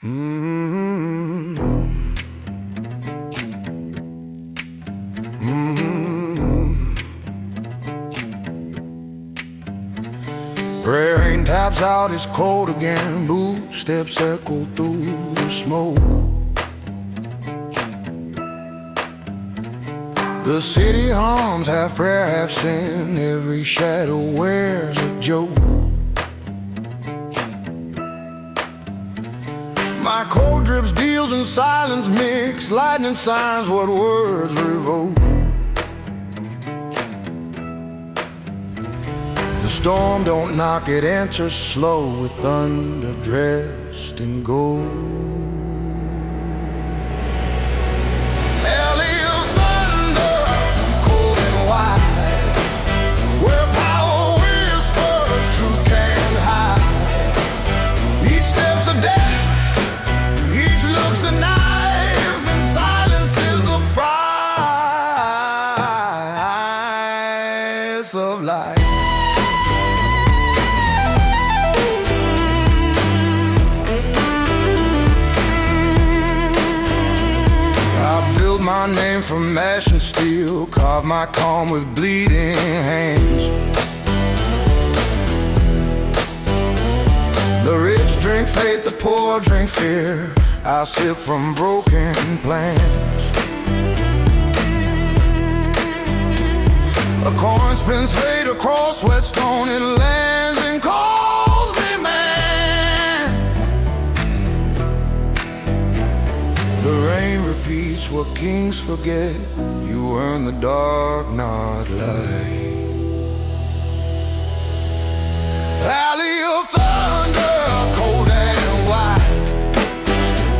Mm-hmm. Rain taps out, it's cold again. Boot steps echo through the smoke. The city hums, half prayer, half sin. Every shadow wears a joke. My cold drips, deals, and silence mix. Lightning signs what words revoke. The storm don't knock, it answers slow with thunder dressed in gold. Of life, I built my name from ash and steel, carved my calm with bleeding hands. The rich drink faith, the poor drink fear. I sip from broken plans. A coin spins fate across whetstone, it lands and calls me man. The rain repeats what kings forget. You earn the dark, not light. Valley of thunder, cold and white,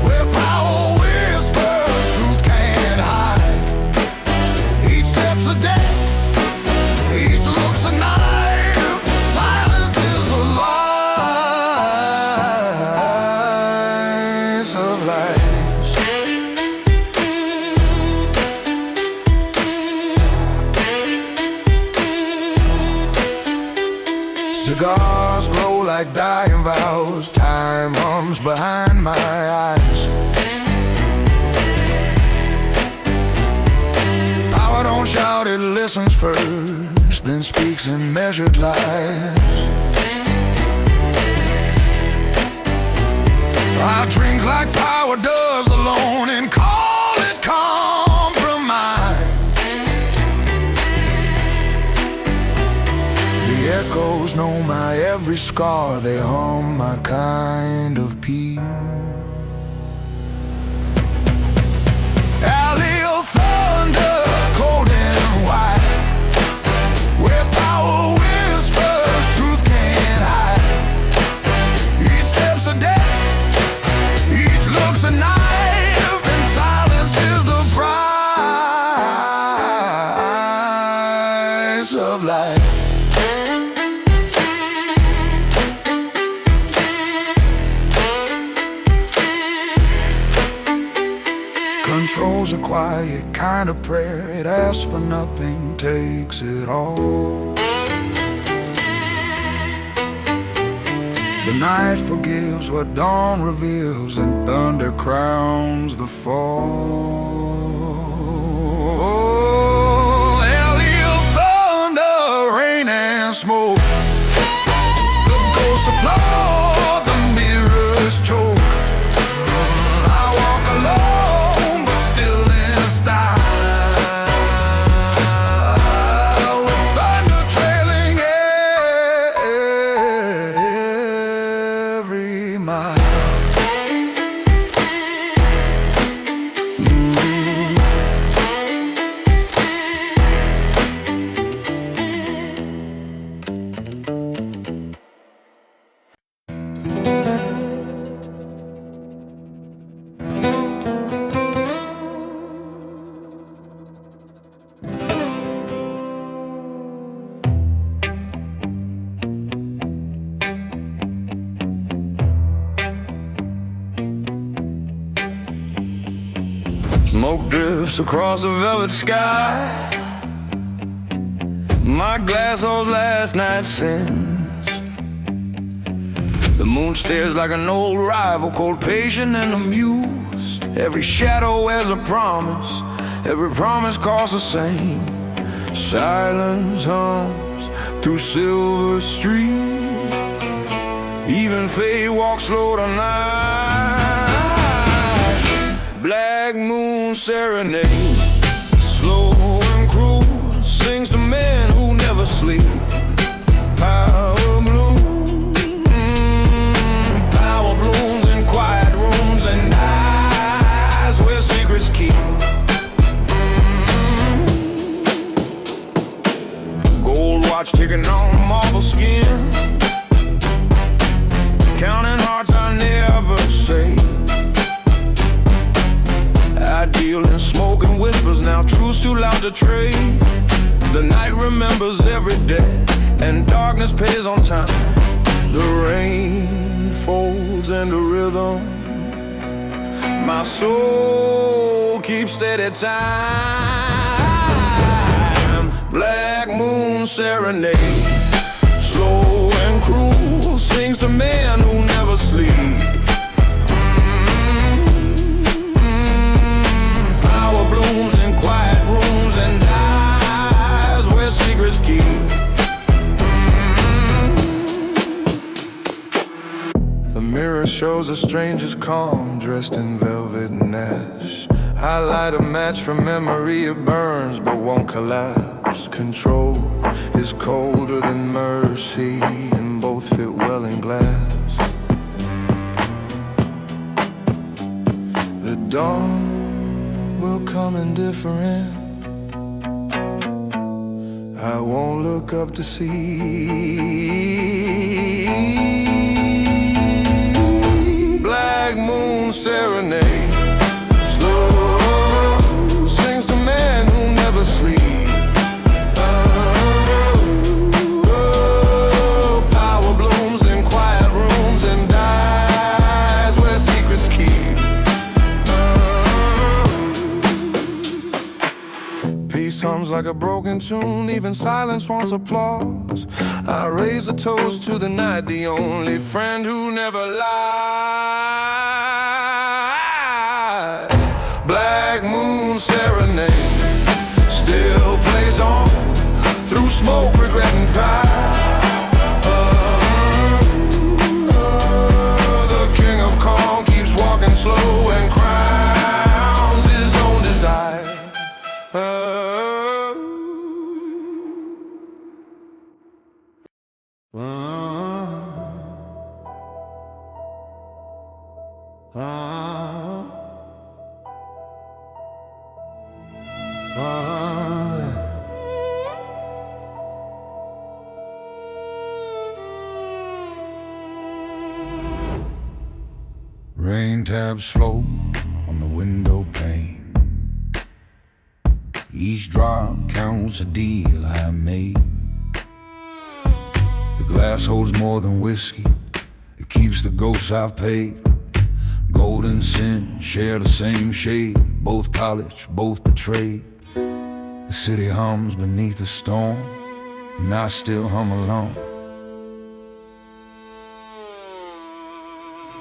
where power whispers, truth can't hide. Each step's a death, each look's a knife, silence is a lies of lies. Cigars glow like dying vows, time hums behind my eyes. Power don't shout, it listens first, then speaks in measured lies. I drink like power does alone and call it compromise. The echoes know my every scar, they hum my kind of peace. Alley of thunder, cold and white, where power whispers, truth can't hide. Each step's a death, each look's a knife, and silence is the price of life. Control's a quiet kind of prayer. It asks for nothing, takes it all. The night forgives what dawn reveals, and thunder crowns the fall. Alley of thunder, rain and smoke. The ghosts applaud, the mirrors choke. I walk alone, but still in style, with thunder trailing every mile. Smoke drifts across the velvet sky. My glass holds last night's sins. The moon stares like an old rival, cold, patient, and amused. Every shadow has a promise, every promise calls the same. Silence hums through Silver Street. Even fate walks slow tonight. Black moon serenade, slow and cruel, sings to men who never sleep. Power blooms in quiet rooms and eyes where secrets keep. Gold watch ticking on marble skin, counting hearts I never say. Ideal in smoke and whispers, now truth's too loud to trade. The night remembers every day, and darkness pays on time. The rain folds into rhythm, my soul keeps steady time. Black moon serenade, slow and cruel, sings to men who never sleep. Power blooms in quiet rooms and eyes where secrets keep. The mirror shows a stranger's calm, dressed in velvet and ash. I light a match for memory, it burns but won't collapse. Control is colder than mercy, and both fit well in glass. The dawn will come indifferent, I won't look up to see. Black moon serenade, slow, sings to men who never sleep. Power blooms in quiet rooms and dies where secrets keep. Peace hums like a broken tune, even silence wants applause. I raise a toast to the night, the only friend who never lied. Black moon serenade still plays on through smoke, regret, and pride. The king of calm keeps walking slow and crowns his own desire. Rain taps slow on the window pane. Each drop counts a deal I made. The glass holds more than whiskey, it keeps the ghosts I've paid. Gold and sin share the same shade, both polished, both betrayed. The city hums beneath the storm, and I still hum along.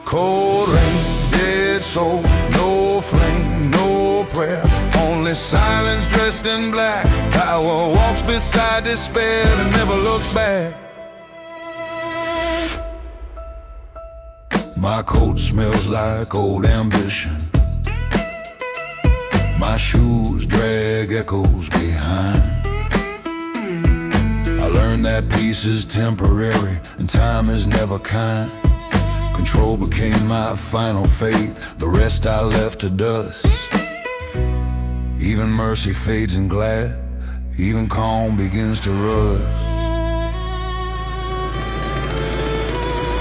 Cold rain, dead soul, no flame, no prayer, only silence dressed in black. Power walks beside despair and never looks back. My coat smells like old ambition, my shoes drag echoes behind. I learned that peace is temporary and time is never kind. Control became my final fate, the rest I left to dust. Even mercy fades in glad, even calm begins to rust.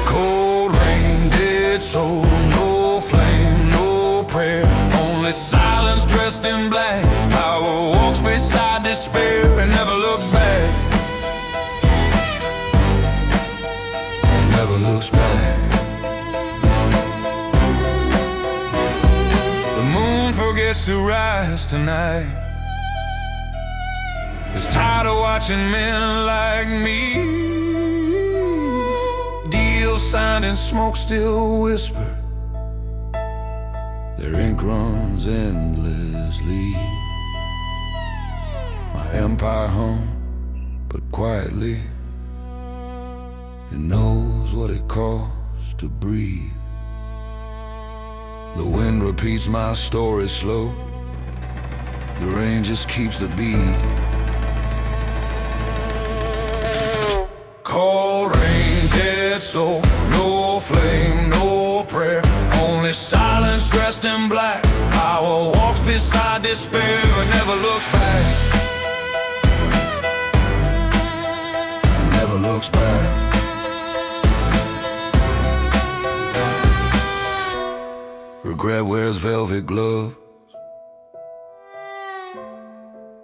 Cold rain, dead soul, no flame, no prayer, only silence dressed in black. Power walks beside despair and never looks back. Never looks back. Forgets to rise tonight. It's tired of watching men like me deal still signed and smoke still whisper. Their ink runs endlessly. My empire hung, but quietly. It knows what it costs to breathe. The wind repeats my story slow. The rain just keeps the beat. Cold rain, dead soul, no flame, no prayer. Only silence dressed in black. Power walks beside despair and never looks back. Never looks back. Regret wears velvet gloves.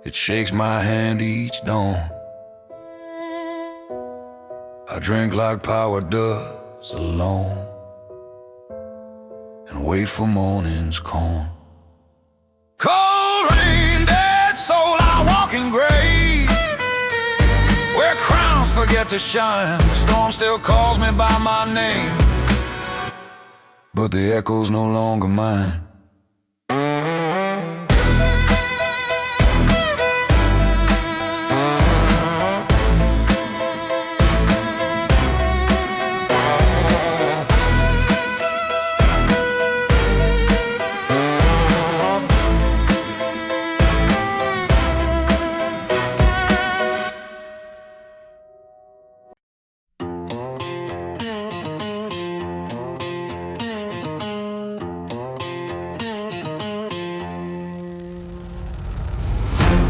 It shakes my hand each dawn. I drink like power does alone, and wait for morning's calm. Cold rain, dead soul, I walk in gray, where crowns forget to shine. The storm still calls me by my name, but the echo's no longer mine.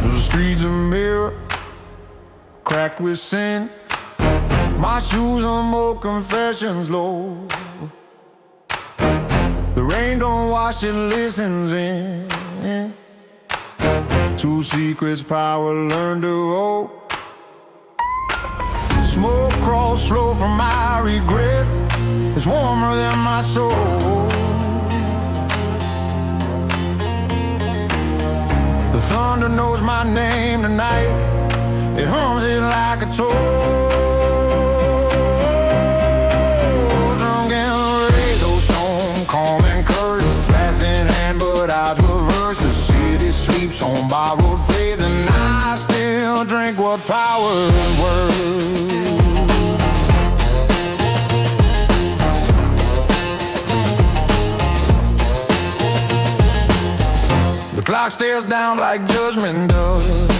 The streets a mirror, cracked with sin. My shoes are more confessions low. The rain don't wash, it listens in. Two secrets power learn to hold. Smoke crawls slow from my regret. It's warmer than my soul. The thunder knows my name tonight. It hums it like a toll. Drunk in the rain, those storm, calm and curse. Glass in hand, but eyes reverse. The city sleeps on borrowed faith, and I still drink what power's worth. The clock stares down like judgment does.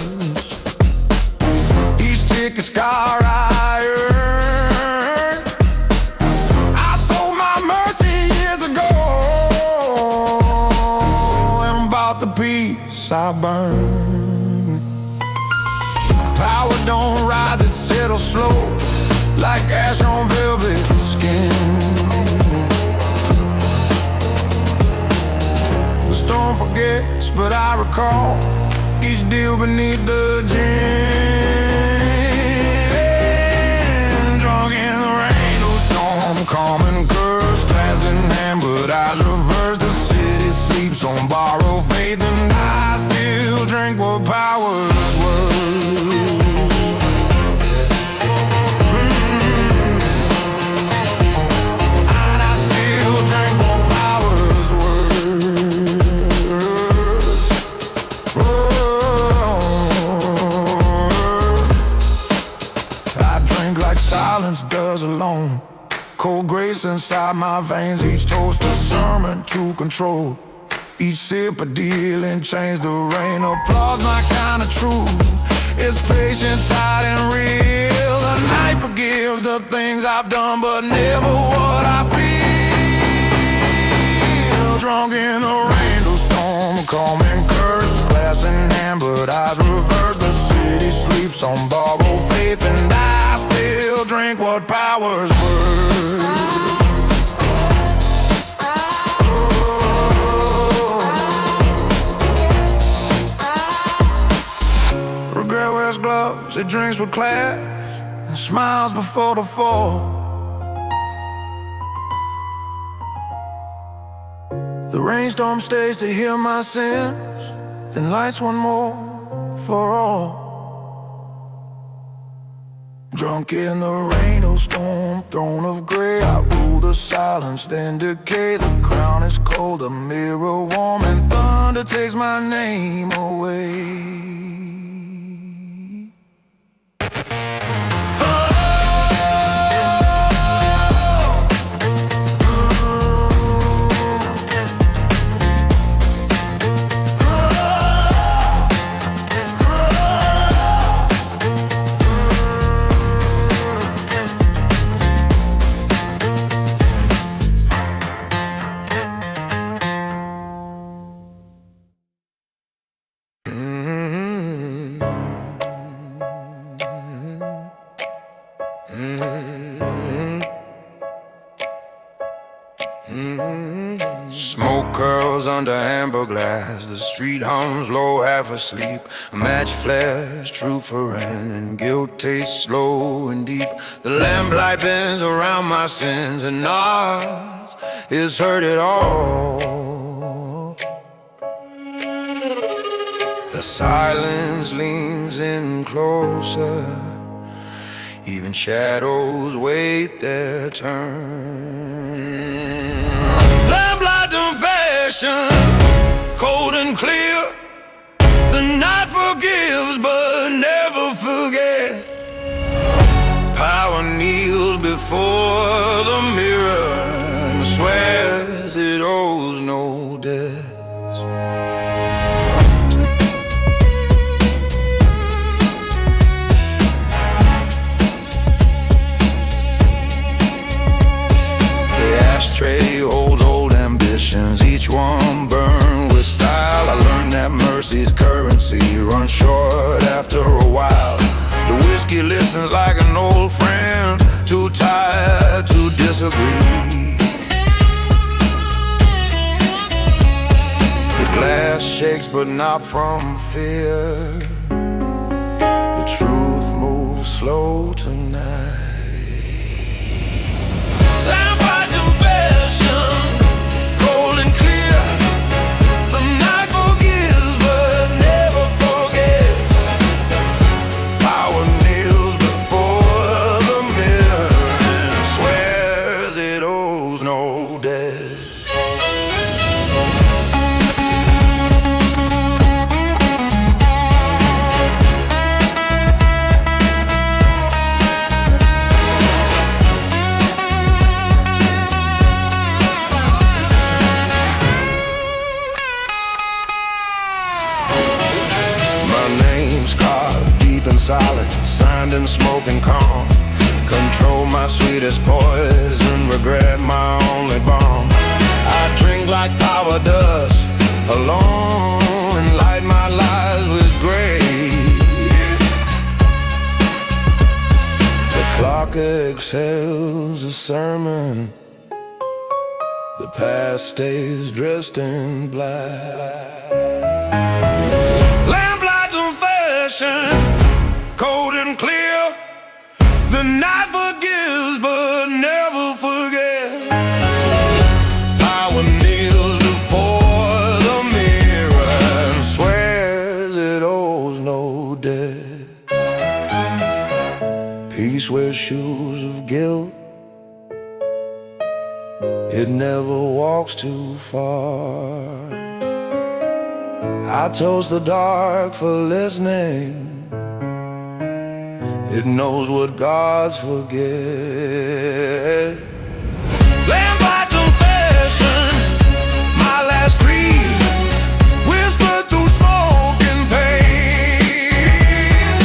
Each tick a scar I earn. I sold my mercy years ago, and bought the peace I burn. Power don't rise, it settles slow, like ash on velvet skin. The storm forgets, but I recall each deal beneath the gin. Drunk in the rain, no storm, calm and curse. Glass in hand, but eyes reverse. The city sleeps on borrowed faith, and I still drink what power's worth. And I still drink what power's worth. I drink like silence does alone. Cold grace inside my veins. Each toast a sermon to control. Each sip a deal and change. The rain applauds my kind of truth. It's patient, tight and real. The night forgives the things I've done, but never what I feel. Drunk in the rain, the storm, calm and cursed. Glass in hand, but eyes reversed. The city sleeps on borrowed faith, and I still drink what power's worth. Regret wears gloves, it drinks with class, and smiles before the fall. The rainstorm stays to heal my sins, then lights one more for all. Drunk in the rain or storm, throne of gray, I rule the silence, then decay. The crown is cold, the mirror warm, and thunder takes my name away. Smoke curls under amber glass. The street hums low, half asleep. A match flares, true for end, and guilt tastes slow and deep. The lamplight bends around my sins and nods, it's heard it all. The silence leans in closer, even shadows wait their turn. Lamplight confession, cold and clear. The night forgives but never forgets. Power kneels before the mirror and swears it owes no debts. Ashtray holds old ambitions, each one burned with style. I learned that mercy's currency runs short after a while. The whiskey listens like an old friend, too tired to disagree. The glass shakes but not from fear. The truth moves slow tonight. Solid, signed in smoke and calm. Control my sweetest poison, regret my only balm. I drink like power does, alone, and light my lies with grace. The clock exhales a sermon, the past stays dressed in black. Lamplight confession, cold and clear. The night forgives but never forgets. Power kneels before the mirror and swears it owes no debt. Peace wears shoes of guilt, it never walks too far. I toast the dark for listening, it knows what gods forget. Lamplight confession, my last creed, whispered through smoke and pain.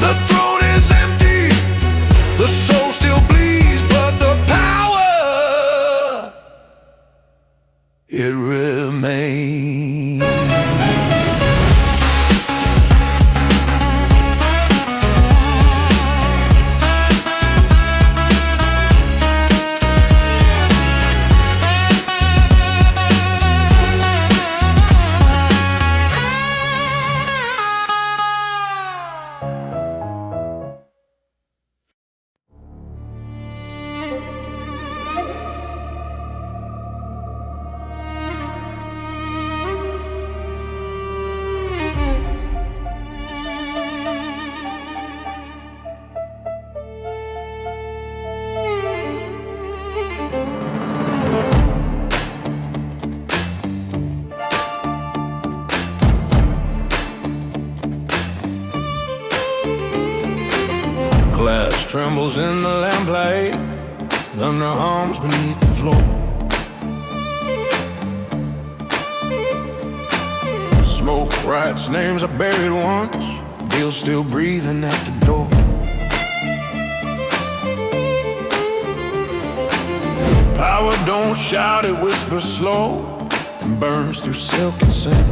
The throne is empty, the soul still bleeds, but the power, it remains. trembles in the lamplight, thunder hums beneath the floor. Smoke writes names I buried once, Bill's still breathing at the door. Power don't shout, it whispers slow and burns through silk and sand.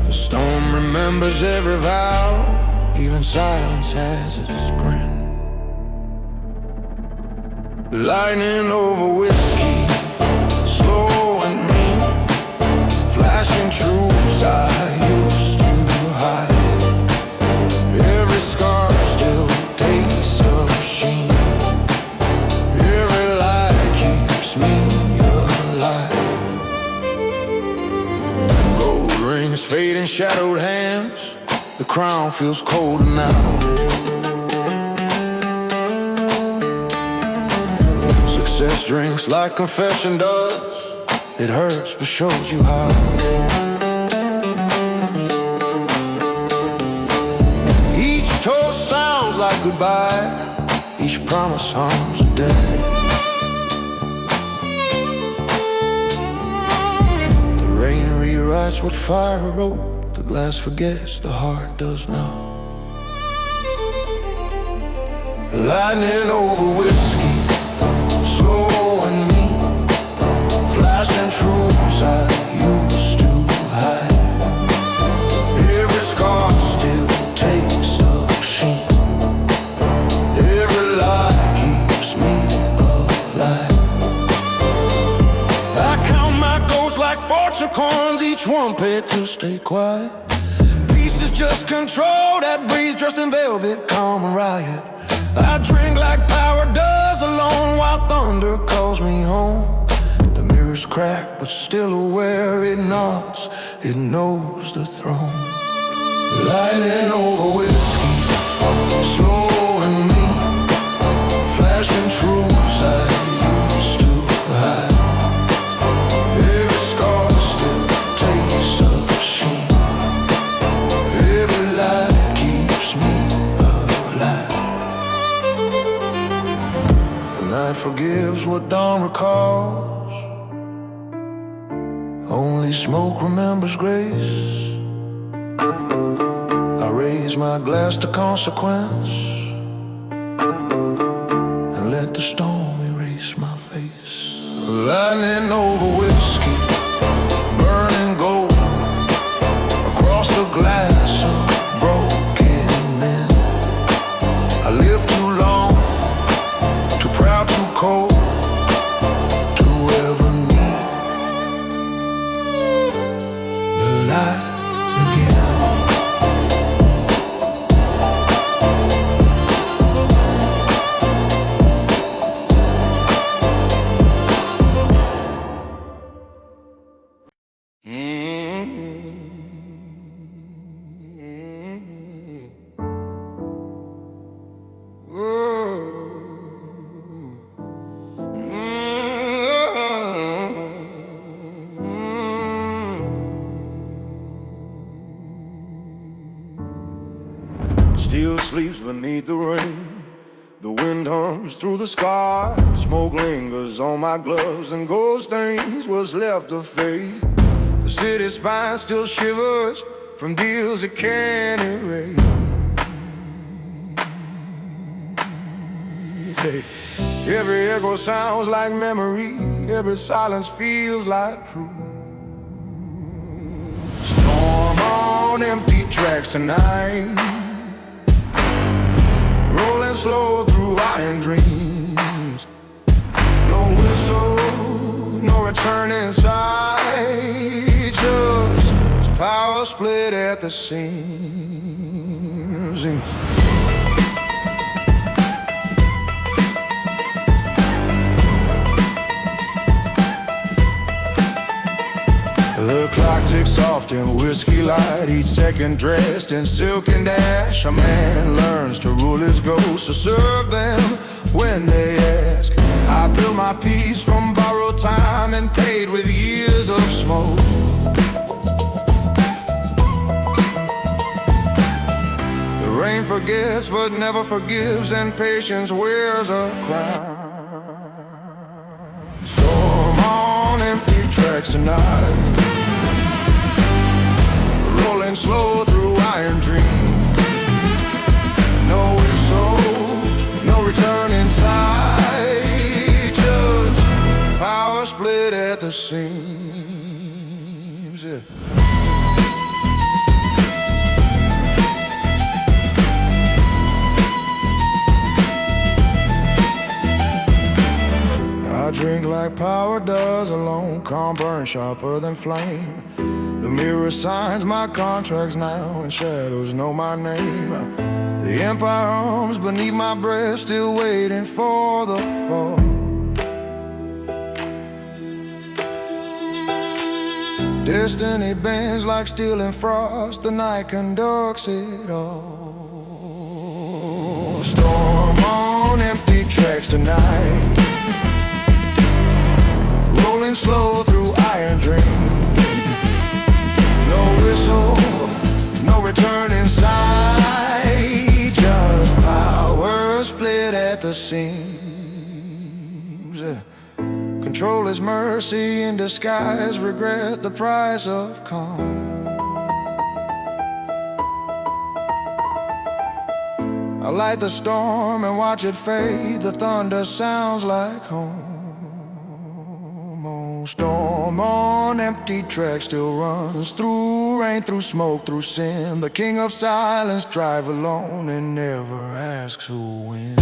The storm remembers every vow, even silence has its grin. Lightning over whiskey, slow and mean, flashing truths I used to hide. Every scar still tastes of sheen, every lie keeps me alive. Gold rings fade in shadowed hands, the crown feels colder now. Success drinks like confession does, it hurts but shows you how. Each toast sounds like goodbye, each promise harms a death. The rain rewrites what fire wrote, the glass forgets, the heart does not. Lightning over whiskey, slow and mean, flashing truths I used to hide. Every scar still takes a sheen, every lie keeps me alive. I count my ghosts like fortune coins, each one paid to stay quiet. Peace is just control, that breeze dressed in velvet, calm and riot. I drink like power does alone while thunder calls me home. The mirror's cracked but still aware, it nods, it knows the throne. Lightning over whiskey, slow and mean, flashing truths I used to hide. Every scar still tastes of sheen, every lie keeps me alive. The night forgives what dawn recalls, only smoke remembers grace. I raise my glass to consequence and let the storm erase my face. Lightning over whiskey, burning gold across the glass of broken men. I lived too long, too proud, too cold to ever need the light again. Still sleeps beneath the rain, the wind hums through the sky. Smoke lingers on my gloves and gold stains what's left of faith. The city spine still shivers from deals it can't erase. Hey, every echo sounds like memory, every silence feels like truth. Storm on empty tracks tonight, rolling slow through iron dreams. No whistle, no return inside, just power split at the seams. The clock ticks off in whiskey light, each second dressed in silk and ash. A man learns to rule his ghosts, to serve them when they ask. I built my peace from borrowed time and paid with years of smoke. forgets but never forgives, and patience wears a crown. Storm on empty tracks tonight, rolling slow through iron dreams. No whistle, no return inside, just power split at the seams. Yeah. I drink like power does alone, calm burn sharper than flame. The mirror signs my contracts now, and shadows know my name. The empire hums beneath my breath, still waiting for the fall. Destiny bends like steel and frost, the night conducts it all. Storm on empty tracks tonight, rolling slow through iron dreams. No whistle, no return inside, just power split at the seams. Control is mercy in disguise, regret the price of calm. I light the storm and watch it fade, the thunder sounds like home. Storm on empty tracks still runs through rain, through smoke, through sin. The king of silence drive alone and never asks who wins.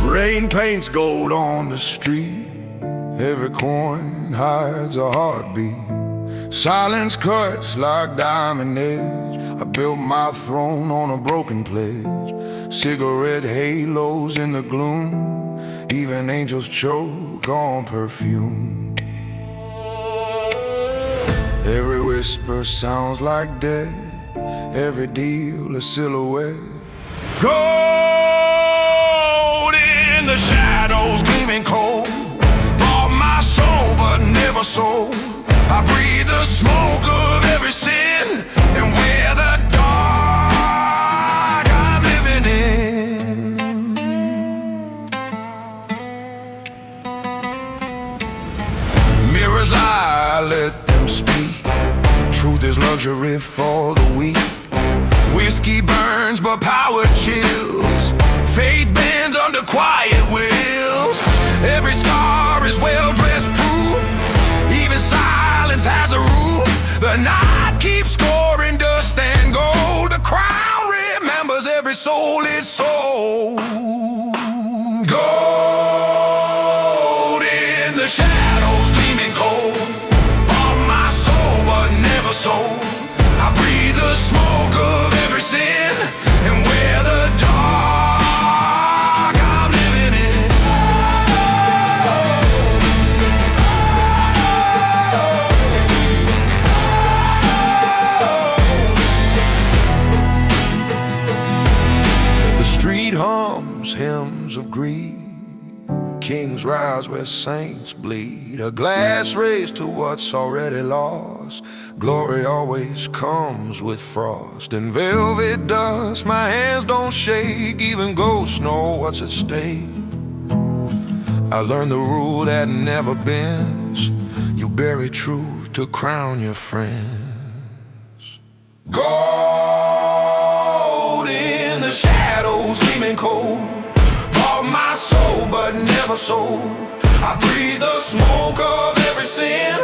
Rain paints gold on the street, every coin hides a heartbeat. Silence cuts like diamond edge, I built my throne on a broken pledge. Cigarette halos in the gloom, even angels choke on perfume. Every whisper sounds like death, every deal a silhouette. The shadows gleaming cold, bought my soul but never sold. I breathe the smoke of every sin and wear the dark I'm living in. Mirrors lie, let them speak. Truth is luxury for the weak. Whiskey burns but power chills. Faith bends under quiet wills. Every scar is well-dressed proof. Even silence has a roof. The night keeps scoring dust and gold. The crown remembers every soul it sold. Gold in the shadows gleaming cold, on my soul but never sold. I breathe the smoke of every sin and wear the dark I'm living in. The street hums hymns of greed. Kings rise where saints bleed. A glass raised to what's already lost. Glory always comes with frost and velvet dust. My hands don't shake, even ghosts know what's at stake. I learned the rule that never bends. You bury truth to crown your friends. Gold in the shadows gleaming cold, bought my soul but never sold. I breathe the smoke of every sin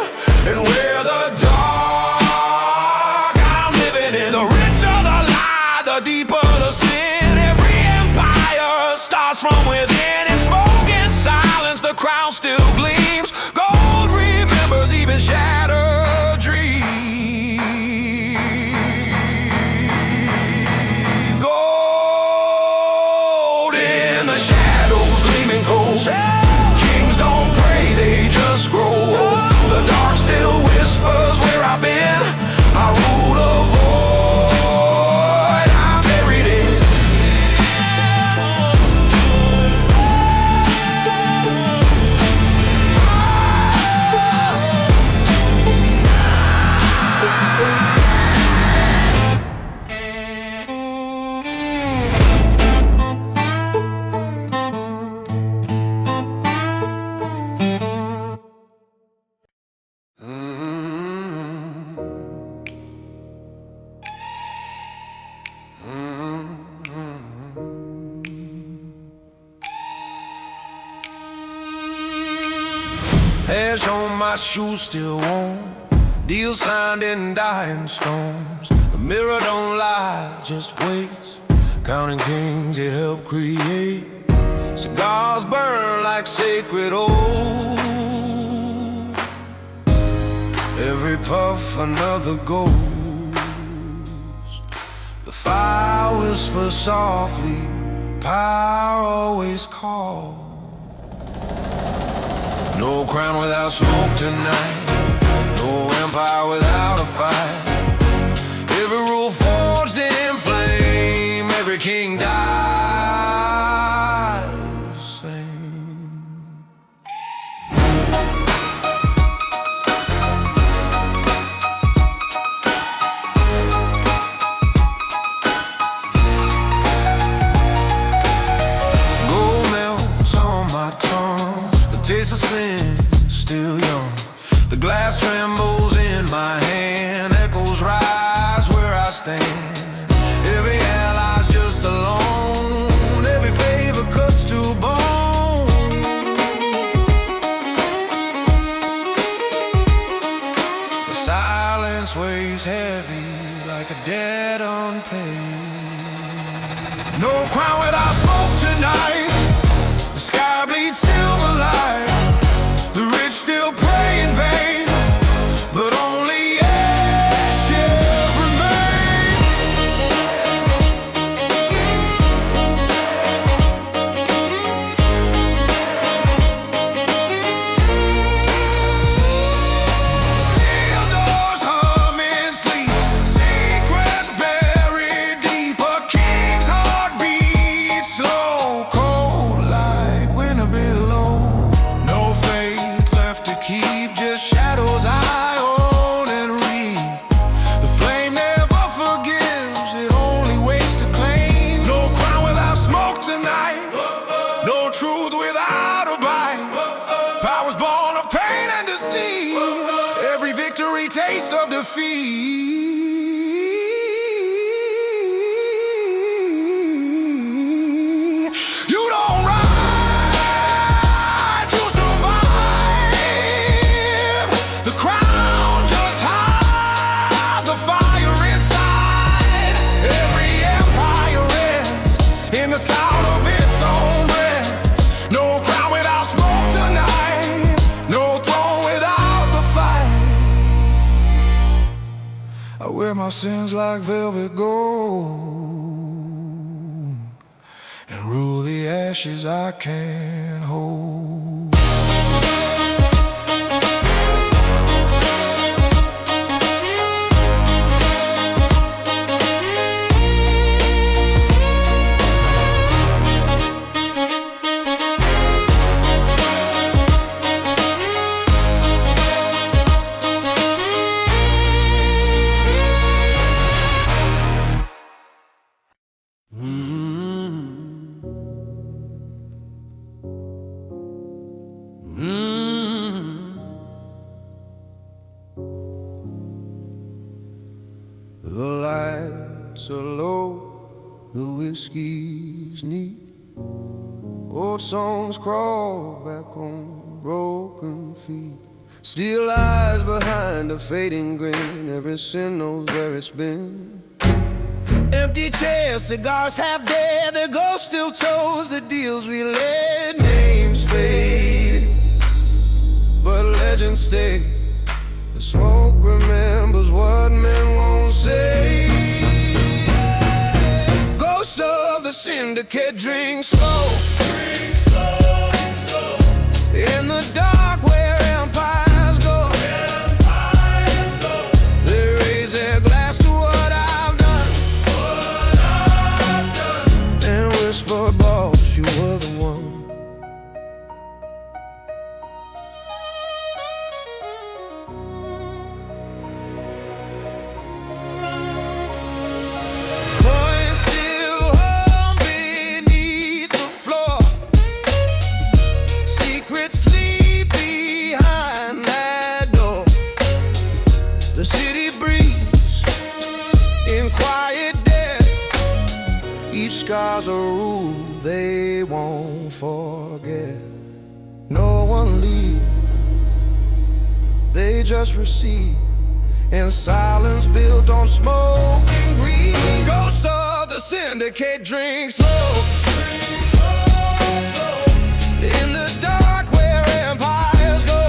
and wear the dark I'm living in. The richer the lie, the deeper the sin. Every empire starts from within. In smoke and silence, the crown still gleams. Gold remembers even shattered dreams. Gold in the shadows, gleaming cold. Kings don't pray, they just grow. The dark still whispers where I've been. I rule the void I'm buried in. Hash on my shoes still warm. Deal signed in dying stones. The mirror don't lie, just waits. Counting kings it helped create. Cigars burn like sacred oath. Every puff another ghost. The fire whispers softly, power always calls. No crown without smoke tonight. No empire without a fight. Every rule forged in flame. Every king dies the same. Gold melts on my tongue. Taste of sin, still young. The glass trembles in my hand. Echoes rise where I stand. Every ally's just alone. Every favor cuts to bone. The silence weighs heavy like a debt unpaid. No crown without smoke tonight. The sky bleeds silver light. The rich still pray in vain, but only ashes remain. Steel doors hum in sleep. Secrets buried deep. A king's heart beats slow, cold like winter below. No faith left to keep, just shadows I own and read. The flame never forgives, it only waits to claim. No crown without smoke tonight. No truth without a bite. Power's born of pain and deceit. Every victory taste of defeat. You don't rise, you survive. The crown just hides the fire inside. Every empire ends in the sound of its own breath. No crown without smoke tonight. No throne without the fight. I wear my sins like velvet gold and rule the ashes I can't hold. The lights are low, the whiskey's neat. Old songs crawl back on broken feet. Still lies behind a fading grin. Every sin knows where it's been. Empty chairs, cigars half dead. Their ghost still toes the deals we led. Names fade, but legends stay. The smoke remembers what men won't say. Ghosts of the syndicate drink slow, in the dark where empires go. They raise their glass to what I've done, and whisper, boss, you were the one. The city breathes in quiet death. Each scar's a rule they won't forget. No one leaves, they just receive. In silence built on smoke and greed. Ghosts of the syndicate drink slow, in the dark where empires go.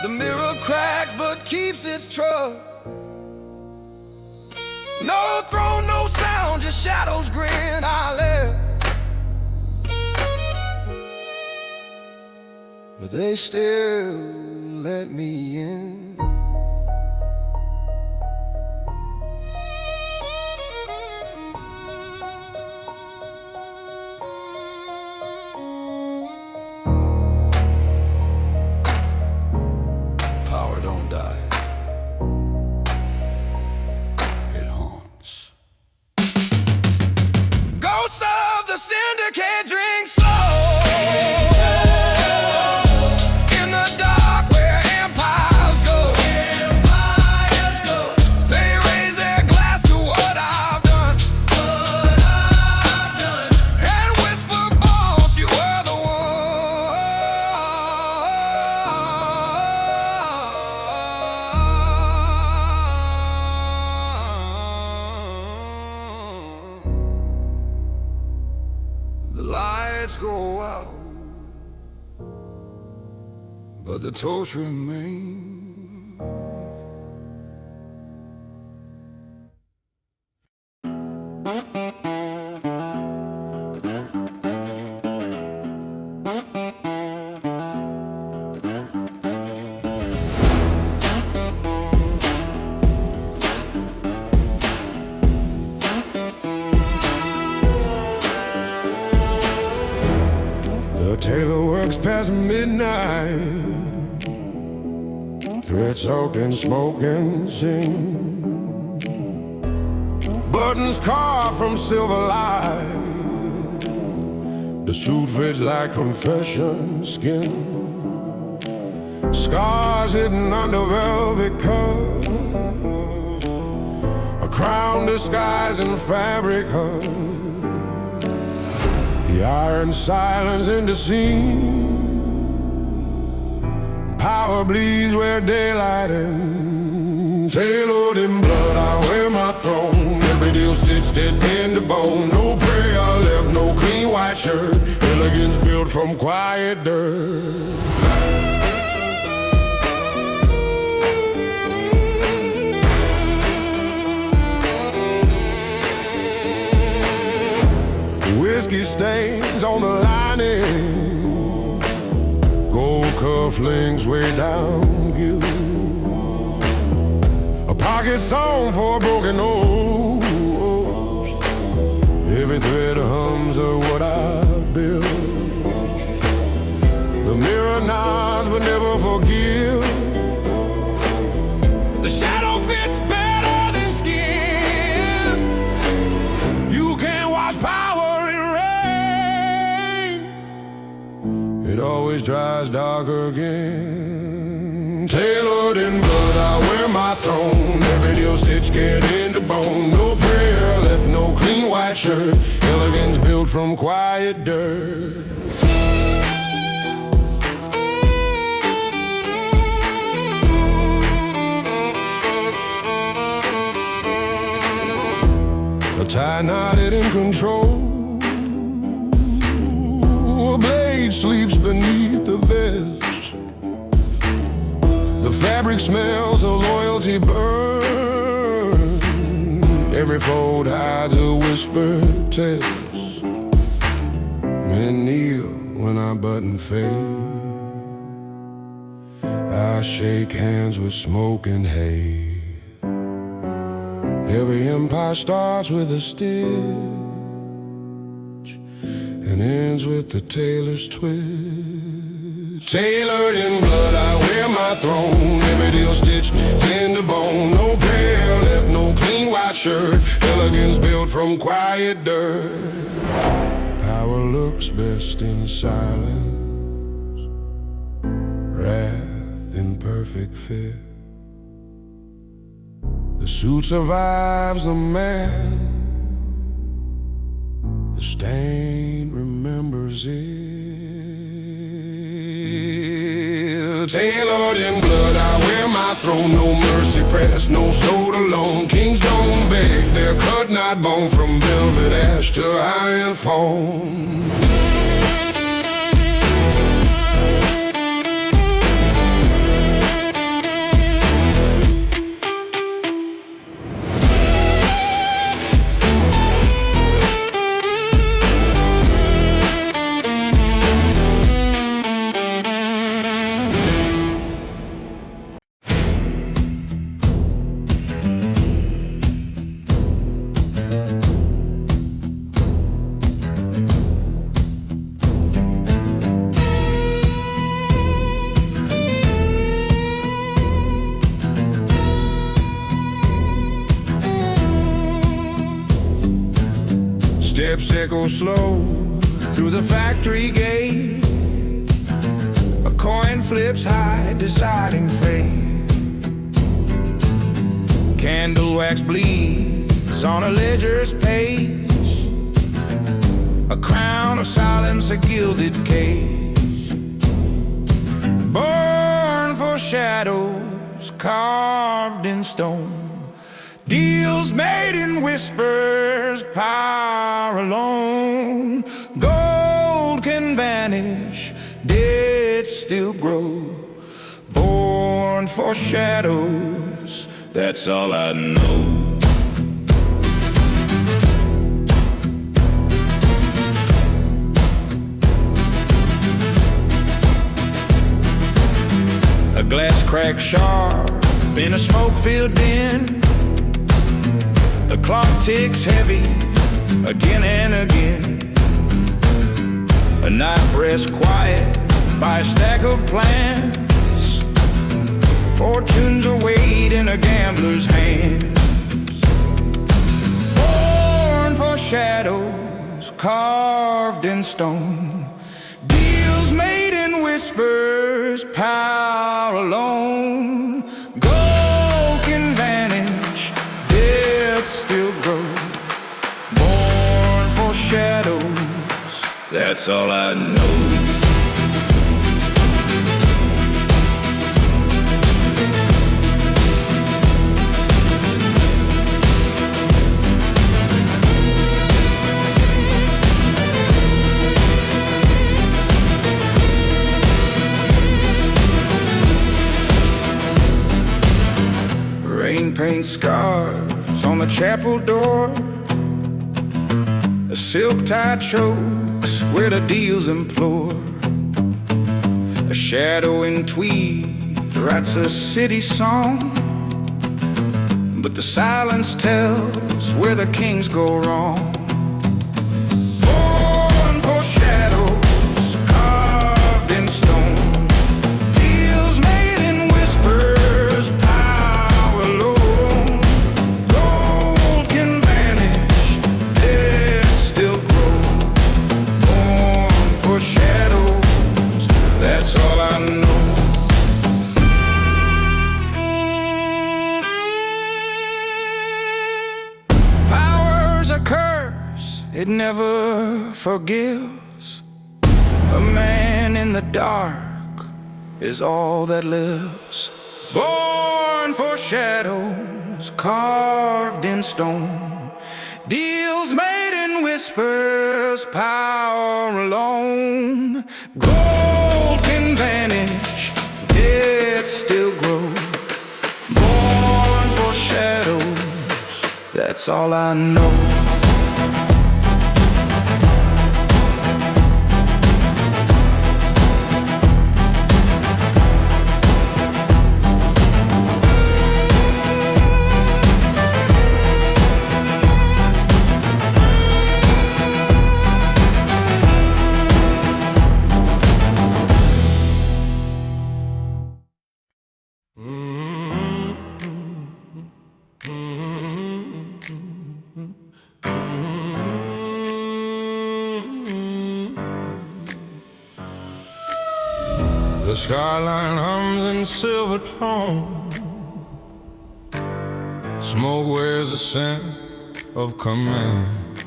The mirror cracks but keeps its trust. No throne, no sound, just shadows grin. I left, but they still let me in. Don't die, it haunts. Ghosts of the syndicate drink slow, in the dark where empires go. They raise their glass to what I've done, and whisper, boss, you were the one. The lights go out, but the toast remains. The tailor works past midnight, thread soaked in smoke and sin. Buttons carved from silver light, the suit fits like confession skin. Scars hidden under velvet cuffs, a crown disguised in fabric husk. The iron silence in the scene. Power bleeds where daylight ends. Tailored in blood, I wear my throne. Every deal stitched it into bone. No prayer left, no clean white shirt. Elegance built from quiet dirt. Whiskey stains on the lining, gold cufflinks way down you. A pocket song for a broken nose. Every thread hums of what I built. The mirror nods but never forgives. The shadow fits better than skin. You can't wash power in always dries darker again. Tailored in blood, I wear my throne. Every deal stitched get into bone. No prayer left, no clean white shirt. Elegance built from quiet dirt. A tie knotted in control. A blade sleeps beneath the vest. The fabric smells of loyalty burn. Every fold hides a whispered test. Men kneel when I button fade. I shake hands with smoke and hay. Every empire starts with a stitch and ends with the tailor's twist. Tailored in blood, I wear my throne. Every deal stitched into bone. No prayer left, no clean white shirt. Elegance built from quiet dirt. Power looks best in silence. Wrath in perfect fit. The suit survives the man. The stain remembers it. Tailored in blood, I wear my throne. No mercy press, no sword alone. Kings don't beg, they're cut not bone. From velvet ash to iron foam. Steps echo slow through the factory gate. A coin flips high, deciding fate. Candle wax bleeds on a ledger's page. A crown of silence, a gilded cage. Born for shadows, carved in stone. Deals made in whispers, power alone. Gold can vanish, dead still grow. Born for shadows, that's all I know. A glass crack sharp in a smoke-filled den. The clock ticks heavy again and again. A knife rests quiet by a stack of plans. Fortunes await in a gambler's hands. Born for shadows, carved in stone. Deals made in whispers, power alone. Gold can vanish, still grow. Born for shadows, that's all I know. Rain paint scars on the chapel door. A silk tie chokes where the deals implore. A shadow in tweed writes a city song, but the silence tells where the kings go wrong. Born for shadows, carved in stone. Deals made in whispers, power alone. Gold can vanish, dead still grow. Born for shadows, that's never forgives. A man in the dark is all that lives. Born for shadows, carved in stone, deals made in whispers, power alone. Gold can vanish, death still grows. Born for shadows, that's all I know. The skyline hums in silver tone. Smoke wears the scent of command.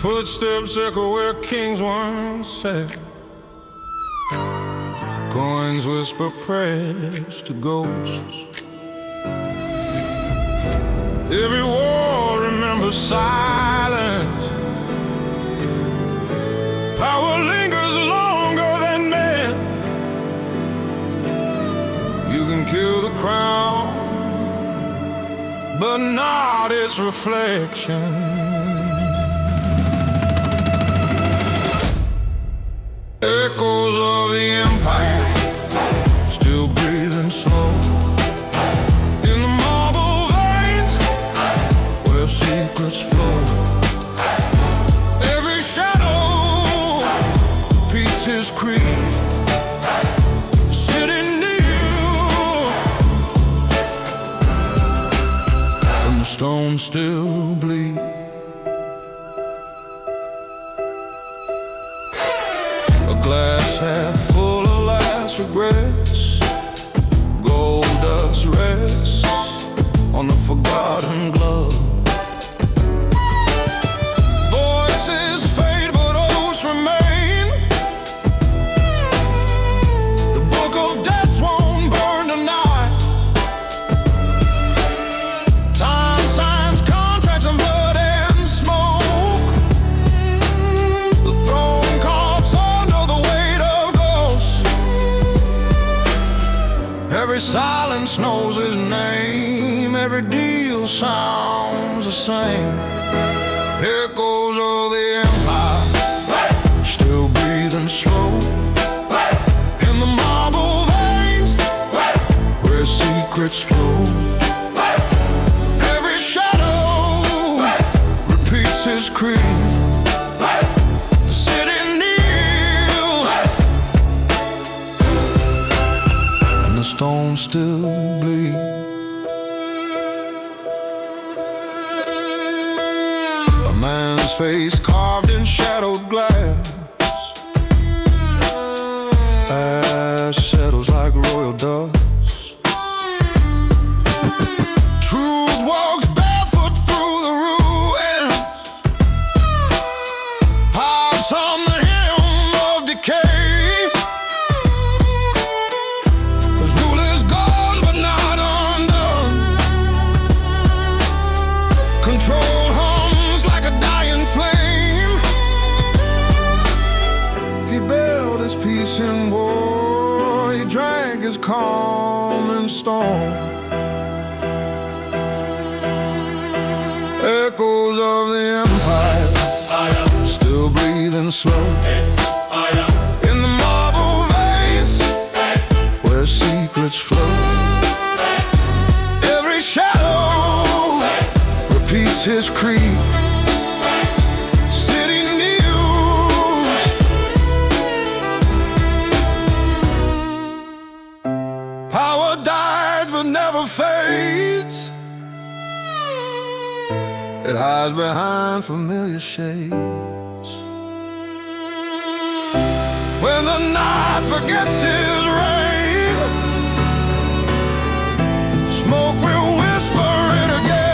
Footsteps echo where kings once sat. Coins whisper prayers to ghosts. Every wall remembers silence. Power lingers longer than men. You can kill the crown, but not its reflection. Echoes of the empire still breathing slow in the marble veins where secrets flow. Every shadow repeats his creed, sitting near, and the stones still bleed. Glass half full of last regrets. Gold dust rests on the forgotten glove. Voices fade but oaths remain. The book of debts won't burn tonight. Time signs contracts in blood and smoke. The throne coughs under the weight of ghosts. Every silence knows his name. Every deal sounds the same. Echoes of the empire still breathing slow in the marble veins where secrets flow. Every shadow repeats his creed. The city kneels and the stones still bleed. A man's face carved in shadowed glass. Ash settles like royal dust. Truth walks barefoot through the ruins. Pops on the hymn of decay. His rule is gone but not undone. Control hums like a dying flame. He built his peace in war. He drank his calm in storm. Echoes of the empire still breathing slow in the marble veins where secrets flow. Every shadow repeats his creed. City news, power dies but never fades. It hides behind familiar shades. When the night forgets his reign, smoke will whisper it again.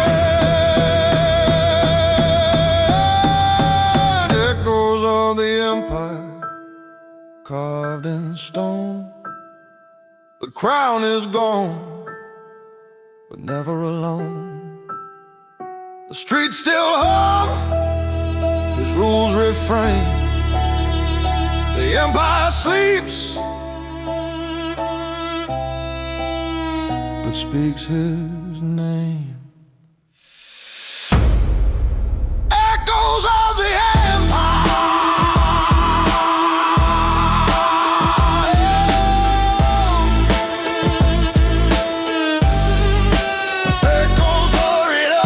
carved in stone. The crown is gone, but never alone. The streets still hum his rules refrain. The empire sleeps, but speaks his name. Echoes of the empire, echoes are in a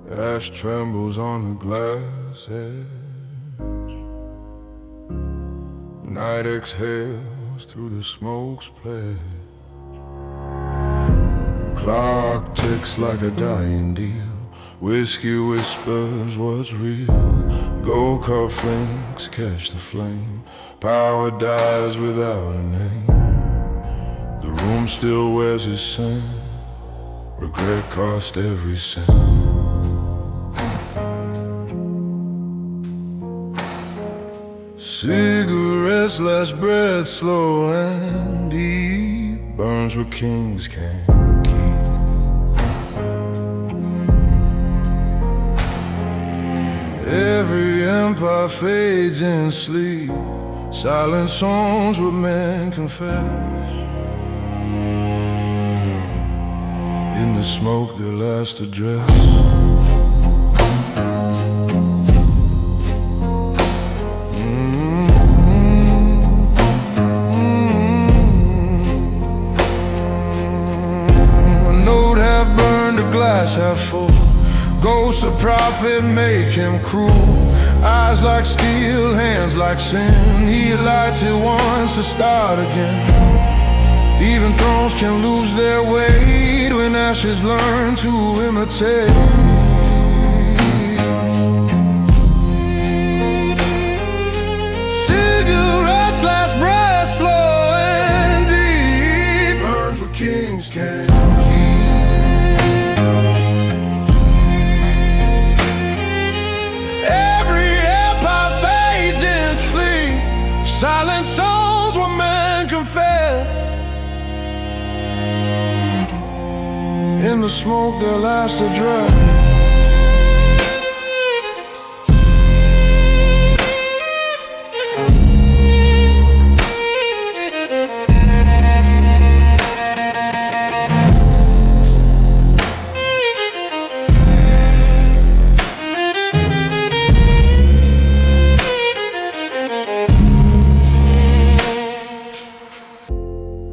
ash trembles on the glass edge. Night exhales through the smoke's pledge. Clock ticks like a dying deal. Whiskey whispers what's real. Gold cufflinks catch the flame. Power dies without a name. The room still wears his scent. Regret cost every cent. Cigarettes, last breath, slow and deep. Burns where kings can't keep. Every empire fades in sleep. Silent songs where men confess. In the smoke, their last address. Glass half full. Ghosts of prophet make him cruel. Eyes like steel, hands like sin. He lights it once to start again. Even thrones can lose their weight when ashes learn to imitate. Cigarettes, last breath, slow and deep. Burns where kings can't. Silent souls where men confess. In the smoke, their last address.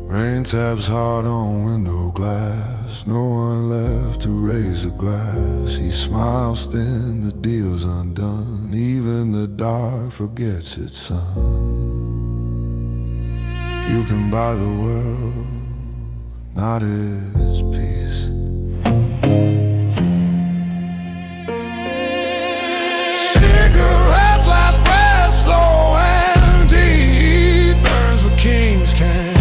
Rain taps hard on window glass. No one left to raise a glass. He smiles thin, the deal's undone. Even the dark forgets its sun. You can buy the world, not its peace. Cigarettes, last breath, slow and deep. Burns where kings can.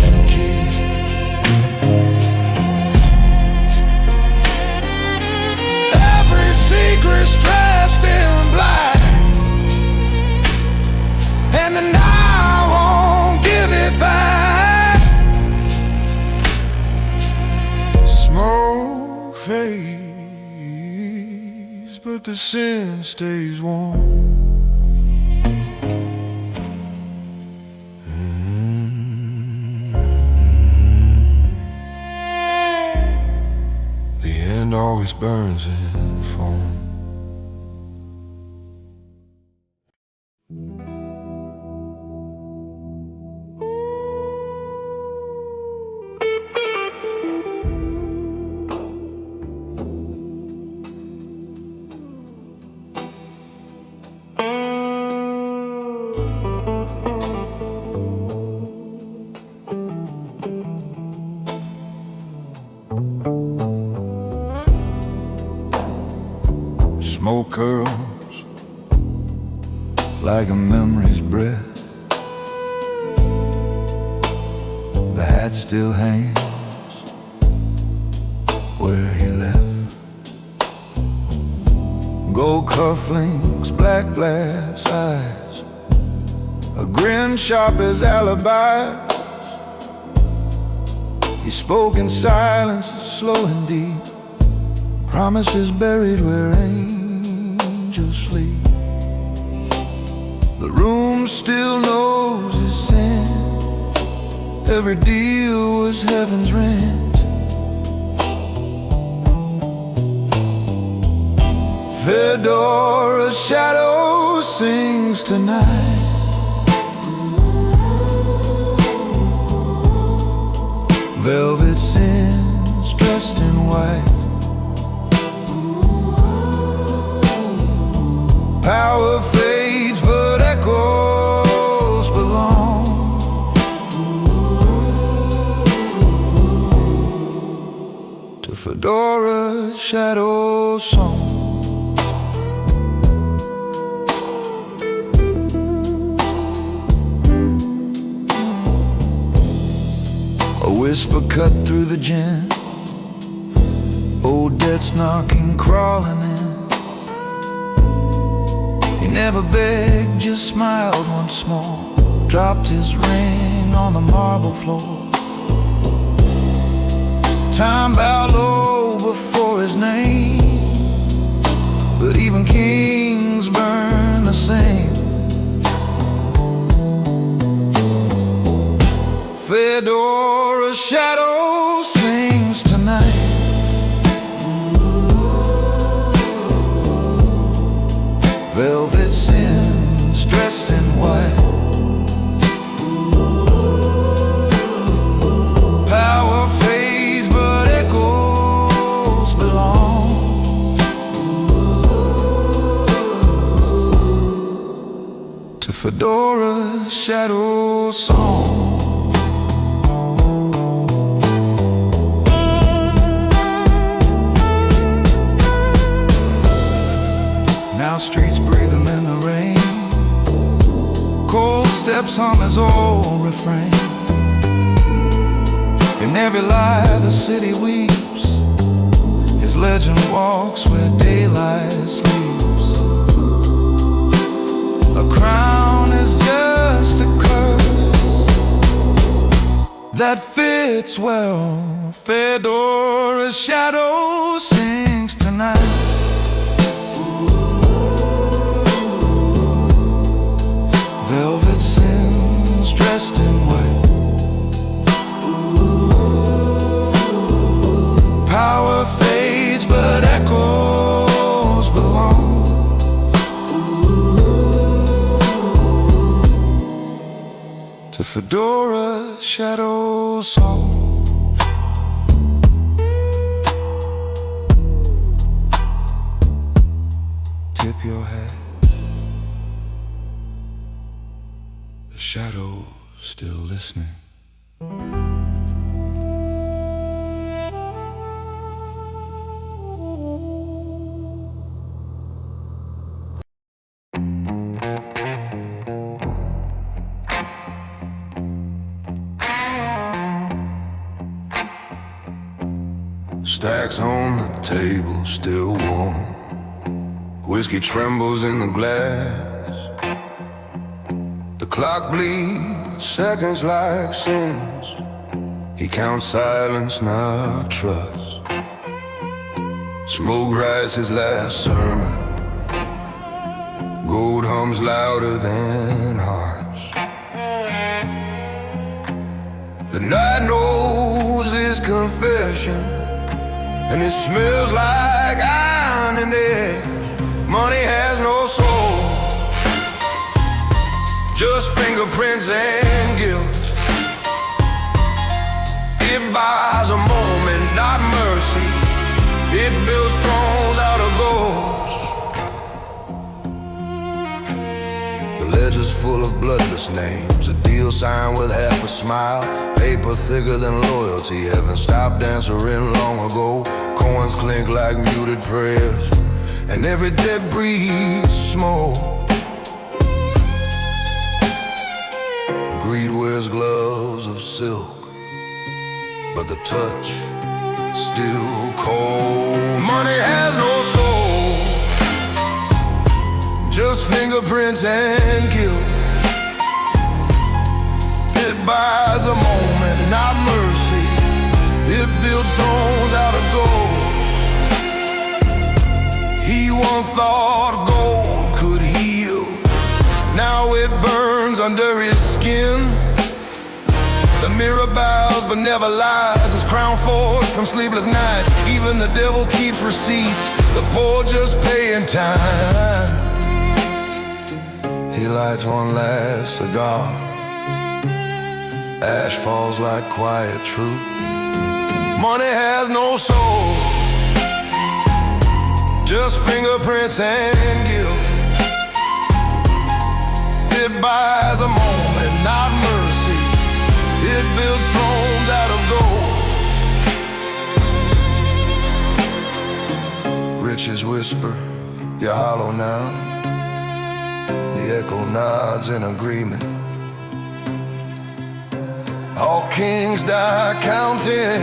Dressed in black, and the night won't give it back. Smoke fades, but the sin stays warm. The end always burns in foam. smoke curls like a memory's breath. The hat still hangs where he left. Gold cufflinks, black glass eyes, a grin sharp as alibis. He spoke in silence, slow and deep, promises buried where angels sleep. The room still knows his sin. Every deal was heaven's rent. Fedora's shadow sings tonight. Velvet sins dressed in white. Power fades but echoes belong. To Fedora's shadow song. A whisper cut through the gin. Old debts knocking, crawling in. He never begged, just smiled once more. Dropped his ring on the marble floor. Time bowed low before his name, but even kings burn the same. Fedora's shadow sings tonight. Velvet sins dressed in white. Power fades but echoes belong. To Fedora's shadow song. Now streets breathe him in the rain. Cold steps hum his old refrain. In every lie the city weeps. His legend walks where daylight sleeps. A crown is just a curse that fits well. Fedora's shadow sings tonight. Velvet sins dressed in white. Power fades but echoes belong. To Fedora's shadow song. Tip your hat. The shadow still listening. Stacks on the table, still warm. Whiskey trembles in the glass. The clock bleeds seconds like sins. He counts silence, not trust. Smoke writes his last sermon. Gold hums louder than harps. The night knows his confession, and it smells like iron and air. Money has no soul, just fingerprints and guilt. It buys a moment, not mercy. It builds thrones out of gold. The ledger's full of bloodless names. A deal signed with half a smile. Paper thicker than loyalty. Heaven stopped answering long ago. Coins clink like muted prayers. and every day breathes smoke. Greed wears gloves of silk, but the touch still cold. Money has no soul, just fingerprints and guilt. It buys a moment, not mercy. It builds thrones out of gold. He once thought gold could heal, now it burns under his skin. The mirror bows but never lies, his crown forged from sleepless nights. Even the devil keeps receipts, the poor just pay in time. He lights one last cigar, ash falls like quiet truth. Money has no soul, just fingerprints and guilt. It buys a moment, not mercy. It builds thrones out of gold. Riches whisper, you're hollow now. The echo nods in agreement. All kings die counting,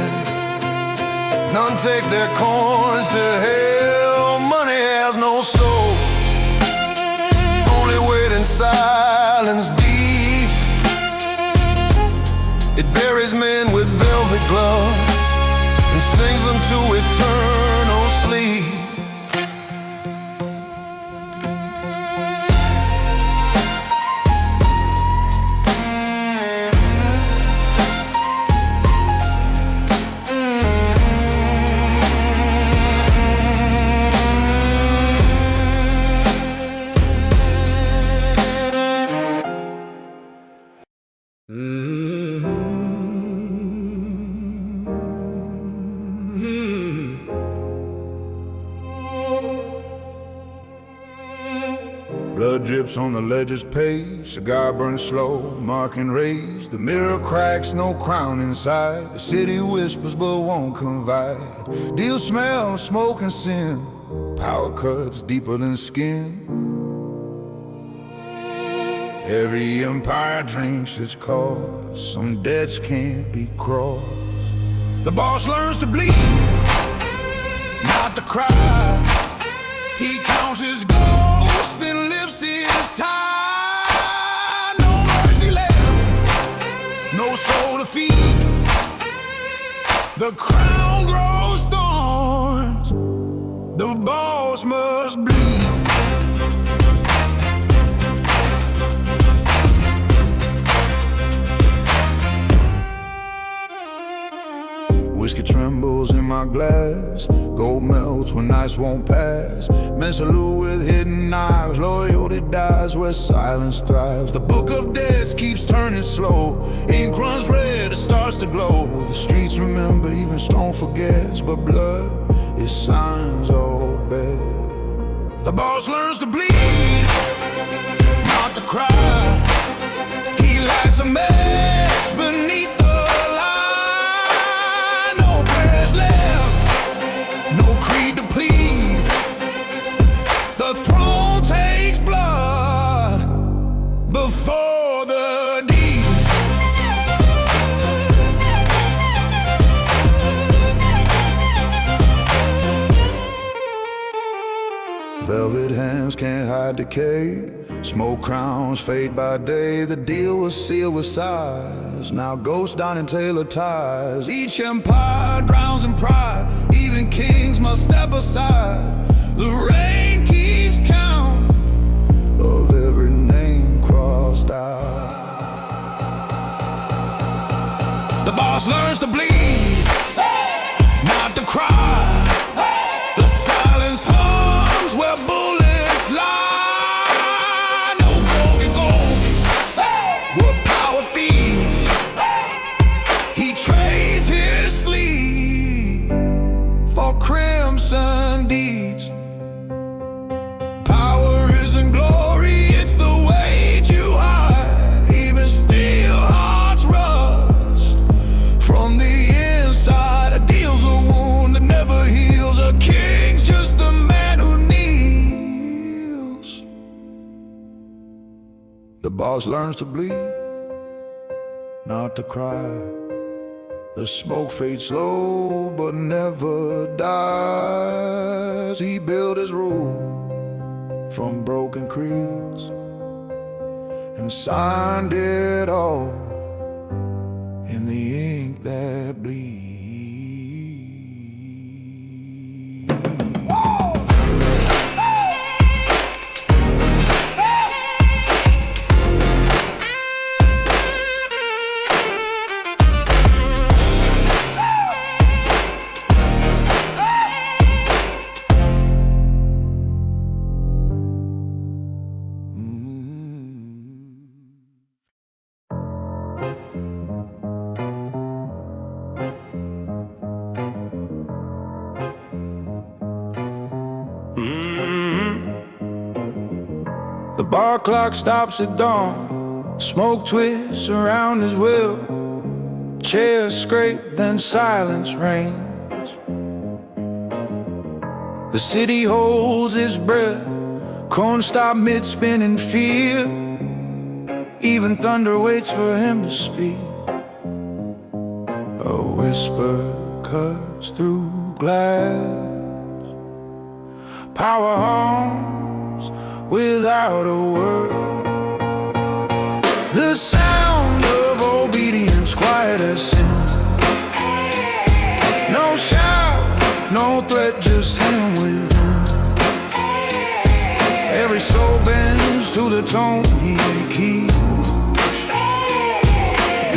none take their coins to hell. Money has no soul, only wait in silence deep. It buries men with velvet gloves and sings them to eternal sleep. Blood drips on the ledger's page, cigar burns slow, marking raised. The mirror cracks, no crown inside. The city whispers but won't confide. Deal smell of smoke and sin, power cuts deeper than skin. Every empire drinks its cause, some debts can't be crossed. The boss learns to bleed, not to cry. He counts his ghosts, then lifts his tie. No mercy left, no soul to feed. The crown grows thorns, the boss must bleed. Whiskey trembles in my glass, gold melts when nights won't pass. Men salute with hidden knives, loyalty dies where silence thrives. The book of deaths keeps turning slow, ink runs red, it starts to glow. The streets remember, even stone forgets, but blood, it signs all bad. The boss learns to bleed, not to cry. He lights a match beneath the creed to plead. The throne takes blood before the deed. Velvet hands can't hide decay, smoke crowns fade by day. The deal was sealed with sighs, now ghosts down in tailored ties. Each empire drowns in pride, even kings must step aside. The rain keeps count of every name crossed out. The boss learns to bleed, not to cry. The silence hums where bullets lie. No golden gold, where power feeds. He trades his sleep for crimson deeds. Power isn't glory, it's the weight you hide. Even steel hearts rust from the inside. A deal's a wound that never heals. A king's just the man who needs loss learns to bleed, not to cry. The smoke fades slow but never dies. He built his rule from broken creeds and signed it all in the ink that bleeds. The bar clock stops at dawn. Smoke twists around his will. Chairs scrape, then silence reigns. The city holds its breath. Corn stop mid-spin in fear. Even thunder waits for him to speak. A whisper cuts through glass. Power hums without a word. The sound of obedience, quiet as sin. No shout, no threat, just him within. Every soul bends to the tone he keeps.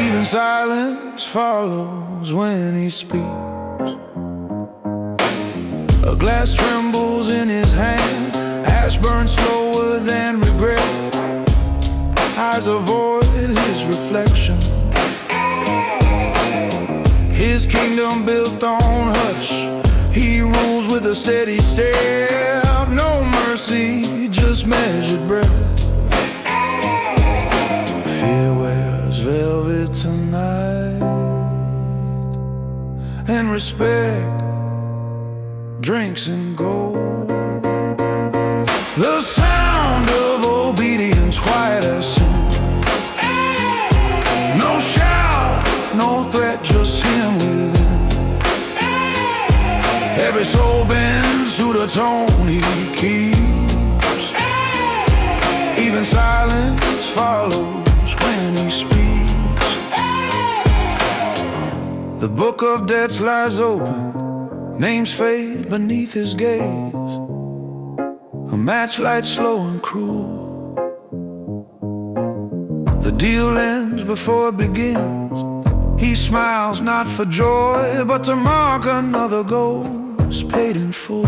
Even silence follows when he speaks. A glass trembles in his hand. Ash burns slower than regret. Eyes avoid his reflection. His kingdom built on hush. He rules with a steady stare. No mercy, just measured breath. Fear wears velvet tonight, and respect drinks in gold. The sound of obedience, quiet as sin. No shout, no threat, just him within. Every soul bends to the tone he keeps. Even silence follows when he speaks. The book of debts lies open. Names fade beneath his gaze. A matchlight slow and cruel. The deal ends before it begins. He smiles not for joy, but to mark another ghost paid in full.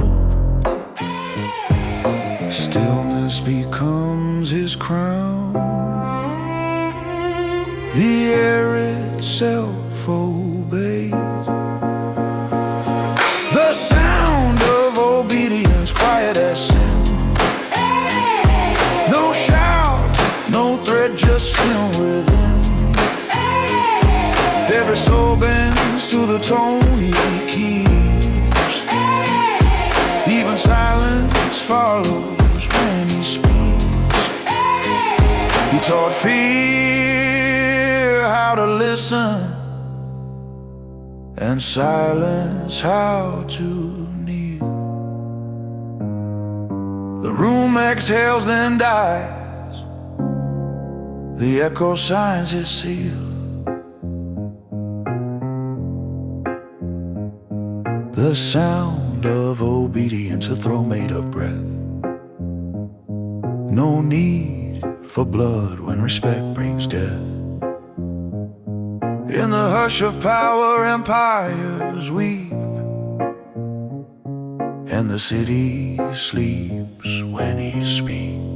Stillness becomes his crown. The air itself obeys. The sound of obedience, quiet as sin. No shout, no threat, just him within. Every soul bends to the tone he keeps. Even silence follows when he speaks. He taught fear how to listen, and silence how to kneel. The room exhales then dies. The echo signs his seal. The sound of obedience, a throw made of breath. No need for blood when respect brings death. In the hush of power, empires weep, and the city sleeps when he speaks.